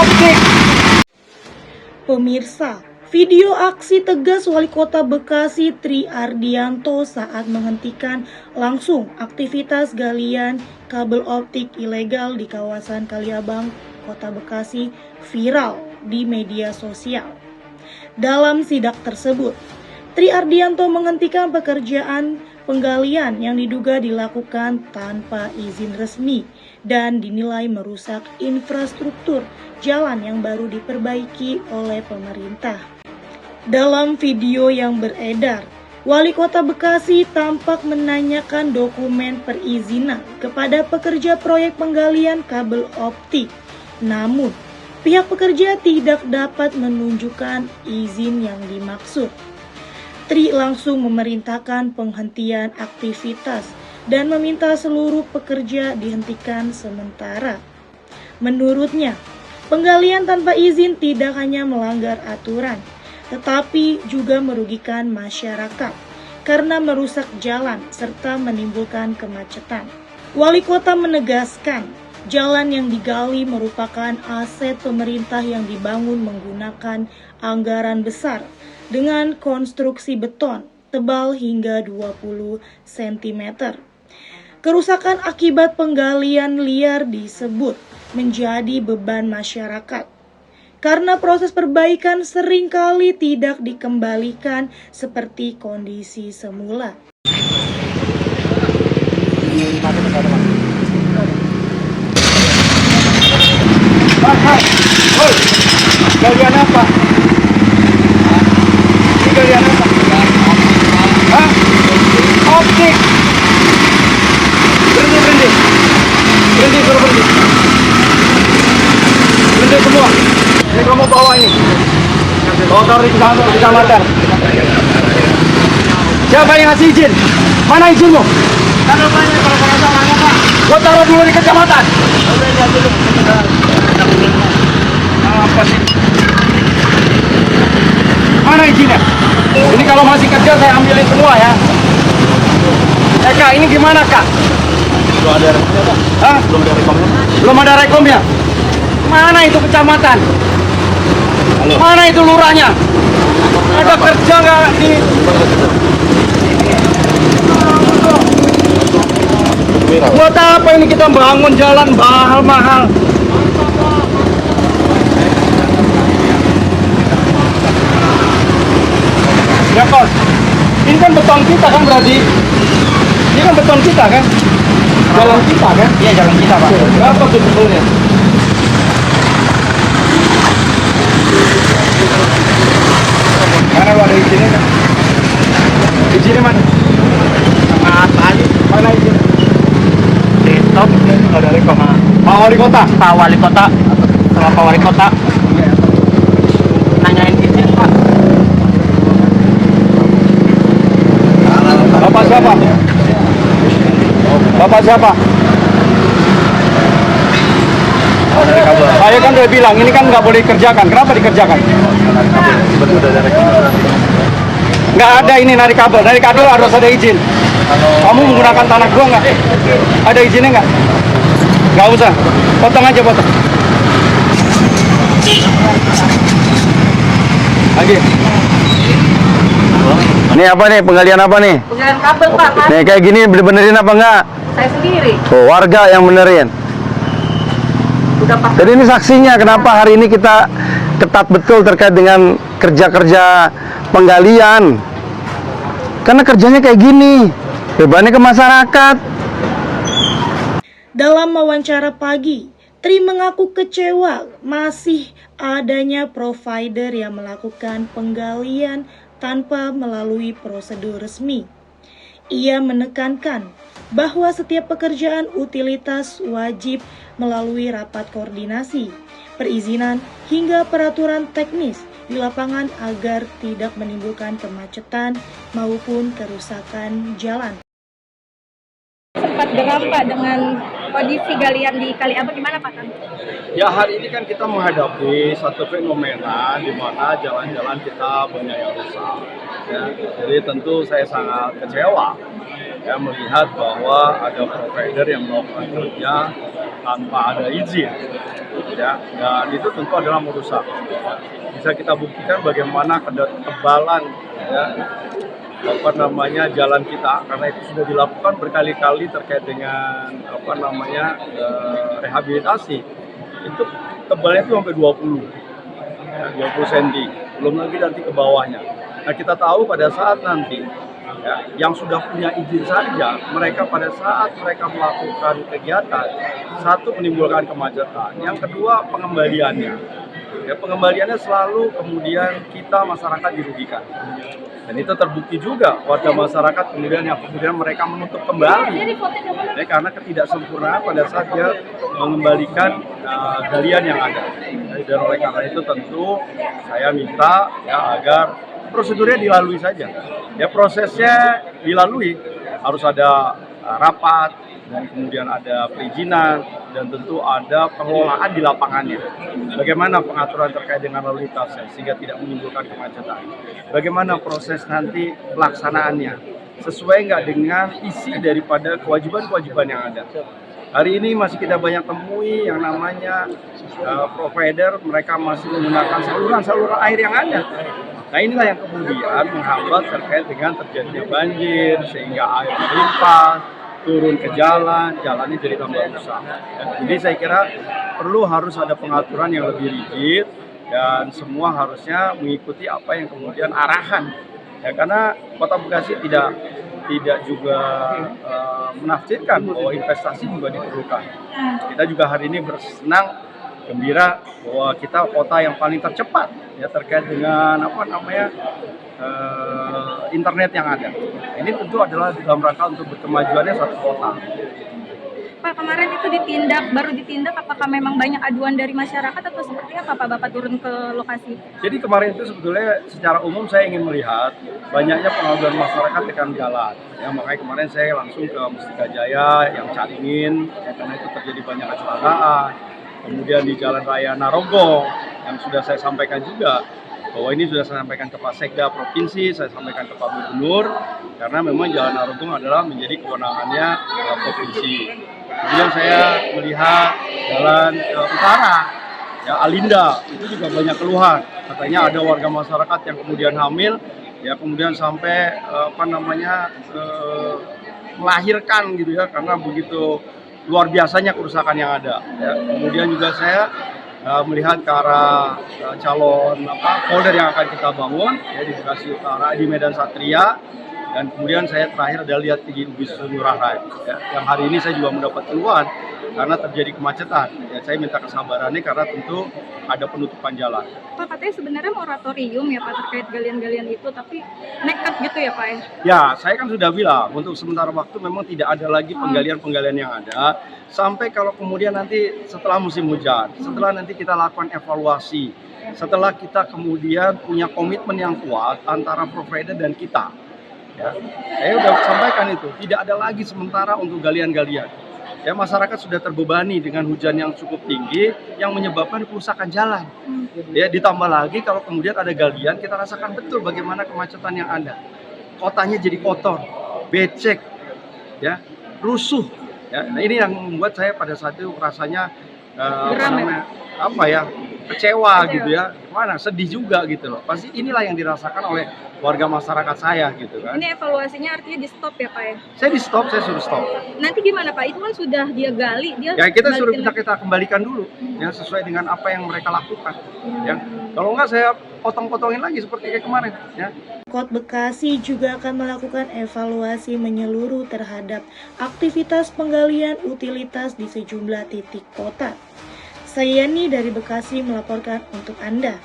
Optik. Pemirsa, video aksi tegas Wali Kota Bekasi Tri Ardianto saat menghentikan langsung aktivitas galian kabel optik ilegal di kawasan Kaliabang, Kota Bekasi viral di media sosial. Dalam sidak tersebut, Tri Ardianto menghentikan pekerjaan penggalian yang diduga dilakukan tanpa izin resmi dan dinilai merusak infrastruktur jalan yang baru diperbaiki oleh pemerintah. Dalam video yang beredar, Wali Kota Bekasi tampak menanyakan dokumen perizinan kepada pekerja proyek penggalian kabel optik. Namun, pihak pekerja tidak dapat menunjukkan izin yang dimaksud. Tri langsung memerintahkan penghentian aktivitas dan meminta seluruh pekerja dihentikan sementara. Menurutnya, penggalian tanpa izin tidak hanya melanggar aturan, tetapi juga merugikan masyarakat karena merusak jalan serta menimbulkan kemacetan. Wali Kota menegaskan, jalan yang digali merupakan aset pemerintah yang dibangun menggunakan anggaran besar dengan konstruksi beton tebal hingga 20 cm. Kerusakan akibat penggalian liar disebut menjadi beban masyarakat karena proses perbaikan seringkali tidak dikembalikan seperti kondisi semula. Galian apa? Ini galian apa? Hah? Optik. Berhenti. Berhenti, suruh berhenti. Berhenti semua. Ini kamu bawa ini. Bawa taruh di kecamatan. Siapa yang ngasih izin? Mana izinmu? Taruh banyak kalau sama Pak. Gua taruh dulu di kecamatan. Apa sih? Mana izinnya? Ini kalau masih kerja saya ambilin semua ya. Kak, ini gimana Kak? Belum ada rekomnya Pak. Hah? Belum ada rekomnya. Belum ada rekomnya? Mana itu kecamatan? Halo. Mana itu lurahnya? Ada kerja nggak di... Buat apa ini kita bangun jalan mahal-mahal? Ya Kos, ini kan beton kita kan berarti? Ini kan beton kita kan? Jalan kita kan? Iya jalan kita Pak. Berapa tuh betulnya? Mana lu ada izinnya kan? Izinnya mana? Sama apa aja? Mana izinnya? Di top, ada rekom. Pak Wali Kota? Pak Wali Kota. Sama Pak Wali Kota. Nanyain izin Pak. Bapak siapa? Bapak siapa? Saya kan udah bilang, ini kan nggak boleh dikerjakan. Kenapa dikerjakan? Nggak ada ini narik kabel. Narik kabel harus ada izin. Kamu menggunakan tanah gua nggak? Ada izinnya nggak? Nggak usah. Potong aja, potong. Lagi. Ini apa nih? Penggalian apa nih? Penggalian kabel Pak. Nih kayak gini benerin apa enggak? Saya sendiri. Oh, warga yang benerin. Udah Pak. Jadi ini saksinya kenapa hari ini kita ketat betul terkait dengan kerja-kerja penggalian. Karena kerjanya kayak gini. Bebannya ke masyarakat. Dalam wawancara pagi, Tri mengaku kecewa masih adanya provider yang melakukan penggalian tanpa melalui prosedur resmi. Ia menekankan bahwa setiap pekerjaan utilitas wajib melalui rapat koordinasi, perizinan, hingga peraturan teknis di lapangan agar tidak menimbulkan kemacetan maupun kerusakan jalan. Sempat geram Pak dengan kondisi galian di Kaliabang, gimana Pak? Ya, hari ini kan kita menghadapi satu fenomena di mana jalan-jalan kita banyak yang rusak. Ya, jadi tentu saya sangat kecewa ya melihat bahwa ada provider yang melakukan kerja tanpa ada izin, ya, dan itu tentu adalah merusak. Bisa kita buktikan bagaimana ketebalan, ya, jalan kita, karena itu sudah dilakukan berkali-kali terkait dengan rehabilitasi. Itu tebalnya itu sampai 20 cm, belum lagi nanti ke bawahnya. Nah, kita tahu pada saat nanti, ya, yang sudah punya izin saja, mereka pada saat mereka melakukan kegiatan, satu menimbulkan kemacetan, yang kedua pengembaliannya. Ya, pengembaliannya selalu kemudian kita masyarakat dirugikan. Dan itu terbukti juga warga masyarakat kemudian mereka menutup kembali, ya, karena ketidaksempurnaan pada saat dia mengembalikan galian yang ada. Dan oleh karena itu tentu saya minta, ya, agar prosedurnya dilalui saja. Ya, prosesnya dilalui, harus ada rapat, dan kemudian ada perizinan, dan tentu ada pengelolaan di lapangannya. Bagaimana pengaturan terkait dengan lalu lintasnya sehingga tidak menimbulkan kemacetan. Bagaimana proses nanti pelaksanaannya, sesuai nggak dengan isi daripada kewajiban-kewajiban yang ada. Hari ini masih kita banyak temui yang namanya provider, mereka masih menggunakan saluran-saluran air yang ada. Nah, inilah yang kemudian menghambat terkait dengan terjadinya banjir, sehingga air melimpah, turun ke jalannya jadi tambah rusak. Jadi saya kira harus ada pengaturan yang lebih rigid, dan semua harusnya mengikuti apa yang kemudian arahan. Ya, karena Kota Bekasi tidak juga menafsirkan bahwa investasi juga diperlukan. Kita juga hari ini bersenang gembira bahwa kita kota yang paling tercepat, ya, terkait dengan internet yang ada. Ini tentu adalah dalam rangka untuk berkemajuannya satu kota. Pak, kemarin itu baru ditindak, apakah memang banyak aduan dari masyarakat atau seperti apa Pak Bapak turun ke lokasi? Jadi kemarin itu sebetulnya secara umum saya ingin melihat banyaknya pengaduan masyarakat tekan jalan. Ya, makanya kemarin saya langsung ke Mustika Jaya yang Caringin, ya, karena itu terjadi banyak kecelakaan. Kemudian di Jalan Raya Narogong yang sudah saya sampaikan juga, bahwa ini sudah saya sampaikan ke Pak Sekda Provinsi, saya sampaikan ke Pak Gubernur, karena memang Jalan Narogong adalah menjadi kewenangannya provinsi. Kemudian saya melihat jalan utara, ya, Alinda, itu juga banyak keluhan. Katanya ada warga masyarakat yang kemudian hamil, ya, kemudian sampai melahirkan gitu, ya, karena begitu luar biasanya kerusakan yang ada. Ya. Kemudian juga saya melihat ke arah calon polder yang akan kita bangun, ya, di Bekasi Utara, di Medan Satria. Dan kemudian saya terakhir adalah lihat di Bis Ngurah Rai, ya, yang hari ini saya juga mendapat keluhan karena terjadi kemacetan. Ya, saya minta kesabarannya karena tentu ada penutupan jalan. Pak, katanya sebenarnya moratorium ya Pak terkait galian-galian itu, tapi nekat gitu ya Pak ya? Ya, saya kan sudah bilang untuk sementara waktu memang tidak ada lagi penggalian-penggalian yang ada, sampai kalau kemudian nanti setelah musim hujan, setelah nanti kita lakukan evaluasi, setelah kita kemudian punya komitmen yang kuat antara provider dan kita. Ya, saya sudah sampaikan itu, tidak ada lagi sementara untuk galian-galian. Ya, masyarakat sudah terbebani dengan hujan yang cukup tinggi yang menyebabkan kerusakan jalan. Ya, ditambah lagi kalau kemudian ada galian, kita rasakan betul bagaimana kemacetan yang ada. Kotanya jadi kotor, becek, ya, rusuh. Ya, nah, ini yang membuat saya pada saat itu rasanya kecewa gitu, ya, gimana, sedih juga gitu loh. Pasti inilah yang dirasakan oleh warga masyarakat saya gitu kan. Ini evaluasinya artinya di stop ya Pak ya? Saya suruh stop. Nanti gimana Pak? Itu kan sudah dia gali, dia ya kita suruh kita kembalikan dulu, ya, sesuai dengan apa yang mereka lakukan. Ya, kalau enggak saya potong-potongin lagi seperti kayak kemarin. Ya. Kota Bekasi juga akan melakukan evaluasi menyeluruh terhadap aktivitas penggalian utilitas di sejumlah titik kota. Saya Yani dari Bekasi melaporkan untuk Anda.